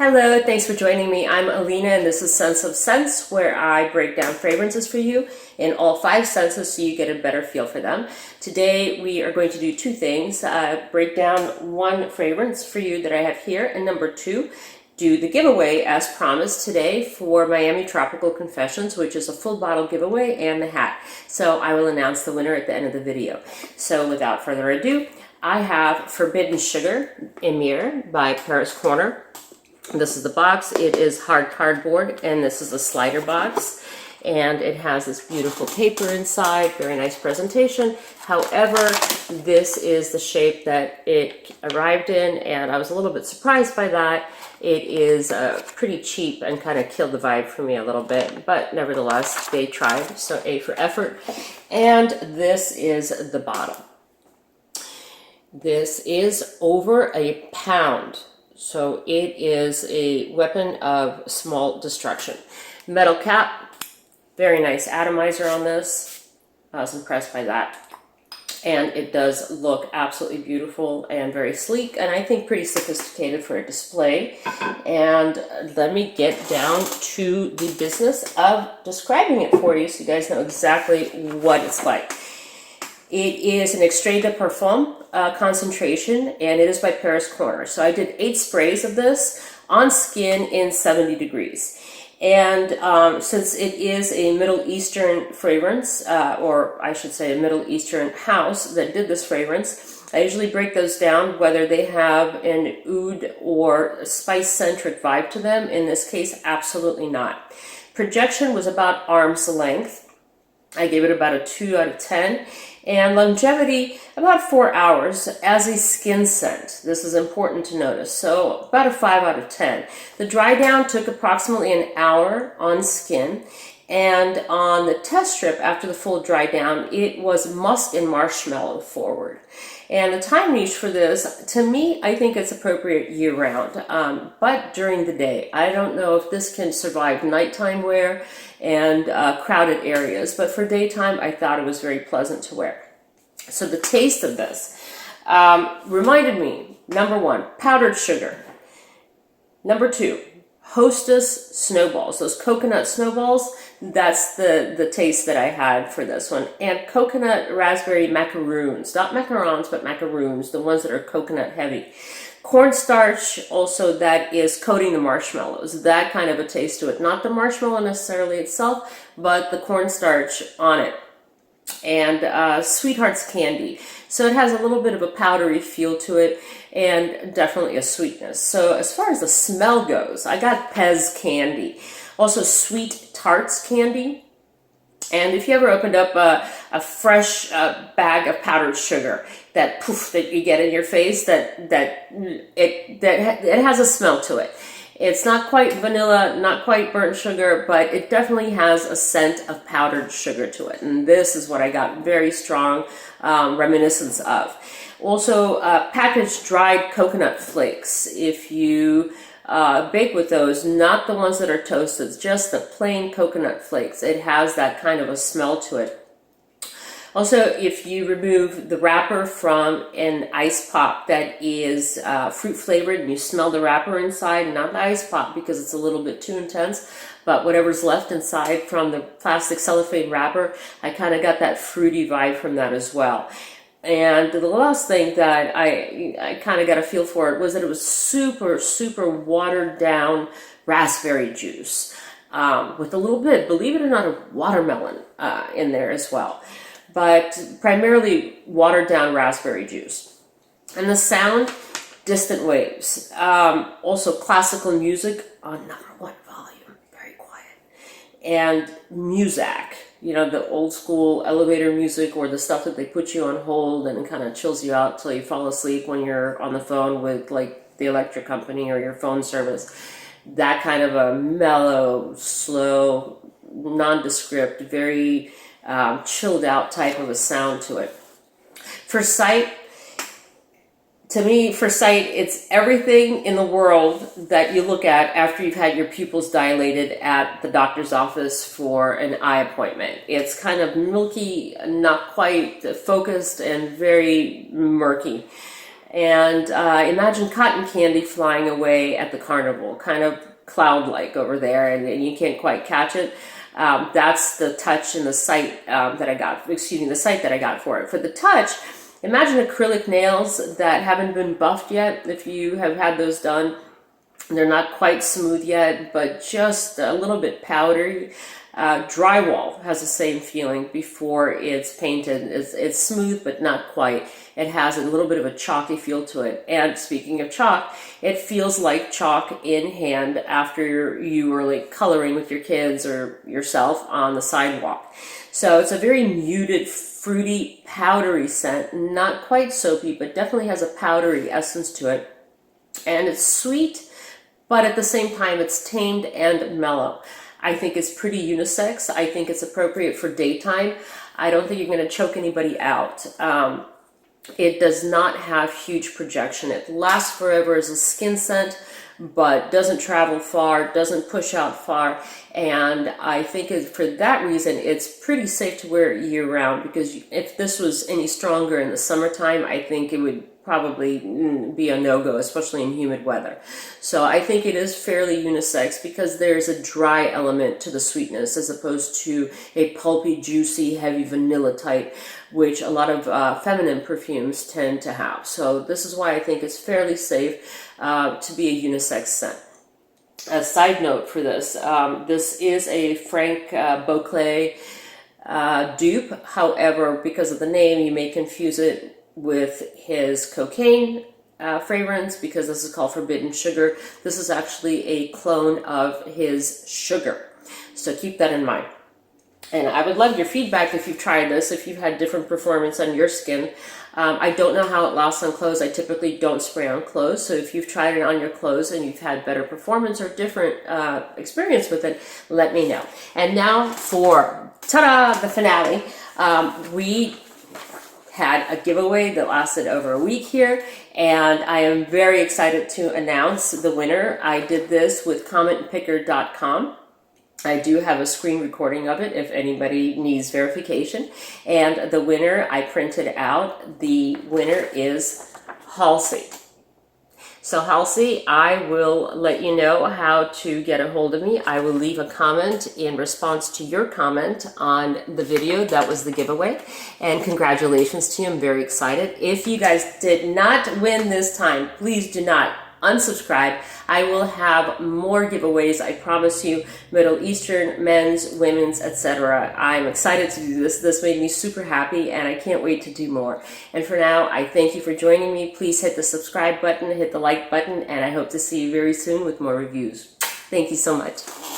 Hello, thanks for joining me. I'm Alina and this is Sense of Scents, where I break down fragrances for you in all 5 senses so you get a better feel for them. Today we are going to do 2 things. Break down 1 fragrance for you that I have here, and number 2, do the giveaway as promised today for Miami Tropical Confessions, which is a full bottle giveaway and the hat. So I will announce the winner at the end of the video. So without further ado, I have Forbidden Sugar Emir by Paris Corner. This is the box. It is hard cardboard, and this is a slider box, and it has this beautiful paper inside. Very nice presentation. However, this is the shape that it arrived in, and I was a little bit surprised by that. It is pretty cheap and kind of killed the vibe for me a little bit, but nevertheless, they tried, so A for effort. And this is the bottle. This is over a pound. So it is a weapon of small destruction. Metal cap, very nice atomizer on this. I was impressed by that. And it does look absolutely beautiful and very sleek, and I think pretty sophisticated for a display. And let me get down to the business of describing it for you so you guys know exactly what it's like. It is an Extrait de Parfum concentration, and it is by Paris Corner. So I did 8 sprays of this on skin in 70 degrees. And since it is a Middle Eastern fragrance, or I should say a Middle Eastern house that did this fragrance, I usually break those down whether they have an oud or spice-centric vibe to them. In this case, absolutely not. Projection was about arm's length. I gave it about a 2 out of 10. And longevity, about 4 hours as a skin scent. This is important to notice. So about a 5 out of 10. The dry down took approximately an hour on skin. And on the test strip, after the full dry down, it was musk and marshmallow forward. And the time niche for this, to me, I think it's appropriate year-round, but during the day. I don't know if this can survive nighttime wear and crowded areas, but for daytime, I thought it was very pleasant to wear. So the taste of this reminded me, number 1, powdered sugar. Number 2, Hostess snowballs, those coconut snowballs. That's the taste that I had for this one. And coconut raspberry macaroons, not macarons, but macaroons, the ones that are coconut heavy. Cornstarch also that is coating the marshmallows, that kind of a taste to it. Not the marshmallow necessarily itself, but the cornstarch on it. And Sweetheart's Candy. So it has a little bit of a powdery feel to it, and definitely a sweetness. So as far as the smell goes, I got Pez candy. Also Sweet Tarts candy. And if you ever opened up a fresh bag of powdered sugar, that poof that you get in your face, that it has a smell to it. It's not quite vanilla, not quite burnt sugar, but it definitely has a scent of powdered sugar to it. And this is what I got very strong reminiscence of. Also, packaged dried coconut flakes. If you bake with those, not the ones that are toasted, just the plain coconut flakes. It has that kind of a smell to it. Also, if you remove the wrapper from an ice pop that is fruit flavored and you smell the wrapper inside, not the ice pop because it's a little bit too intense, but whatever's left inside from the plastic cellophane wrapper, I kind of got that fruity vibe from that as well. And the last thing that I kind of got a feel for it was that it was super, super watered down raspberry juice with a little bit, believe it or not, of watermelon in there as well. But primarily watered down raspberry juice. And the sound, distant waves. Also classical music on number 1 volume, very quiet. And Muzak, you know, the old school elevator music, or the stuff that they put you on hold and kind of chills you out till you fall asleep when you're on the phone with like the electric company or your phone service. That kind of a mellow, slow, nondescript, very chilled out type of a sound to it. For sight, to me, for sight, it's everything in the world that you look at after you've had your pupils dilated at the doctor's office for an eye appointment. It's kind of milky, not quite focused, and very murky. And imagine cotton candy flying away at the carnival, kind of cloud-like over there, and you can't quite catch it. That's the touch and the sight that I got, the sight that I got for it. For the touch, imagine acrylic nails that haven't been buffed yet. If you have had those done, they're not quite smooth yet, but just a little bit powdery. Drywall has the same feeling before it's painted. It's smooth, but not quite. It has a little bit of a chalky feel to it. And speaking of chalk, it feels like chalk in hand after you were like coloring with your kids or yourself on the sidewalk. So it's a very muted, fruity, powdery scent. Not quite soapy, but definitely has a powdery essence to it. And it's sweet, but at the same time, it's tamed and mellow. I think it's pretty unisex. I think it's appropriate for daytime. I don't think you're going to choke anybody out. It does not have huge projection. It lasts forever as a skin scent, but doesn't travel far, doesn't push out far. And I think for that reason, it's pretty safe to wear year round, because if this was any stronger in the summertime, I think it would probably be a no-go, especially in humid weather. So I think it is fairly unisex because there's a dry element to the sweetness as opposed to a pulpy, juicy, heavy vanilla type, which a lot of feminine perfumes tend to have. So this is why I think it's fairly safe to be a unisex scent. A side note for this, this is a Frank Beauclerc dupe. However, because of the name, you may confuse it with his cocaine fragrance, because this is called Forbidden Sugar. This is actually a clone of his Sugar. So keep that in mind. And I would love your feedback if you've tried this, if you've had different performance on your skin. I don't know how it lasts on clothes. I typically don't spray on clothes. So if you've tried it on your clothes and you've had better performance or different experience with it, let me know. And now for, ta-da, the finale. We had a giveaway that lasted over a week here, and I am very excited to announce the winner. I did this with commentpicker.com. I do have a screen recording of it if anybody needs verification. And the winner I printed out. The winner is Halsey. So Halsey, I will let you know how to get a hold of me. I will leave a comment in response to your comment on the video. That was the giveaway. And congratulations to you. I'm very excited. If you guys did not win this time, please do not unsubscribe. I will have more giveaways, I promise you. Middle Eastern, men's, women's, etc. I'm excited to do this. This made me super happy, and I can't wait to do more. And for now, I thank you for joining me. Please hit the subscribe button, hit the like button, and I hope to see you very soon with more reviews. Thank you so much.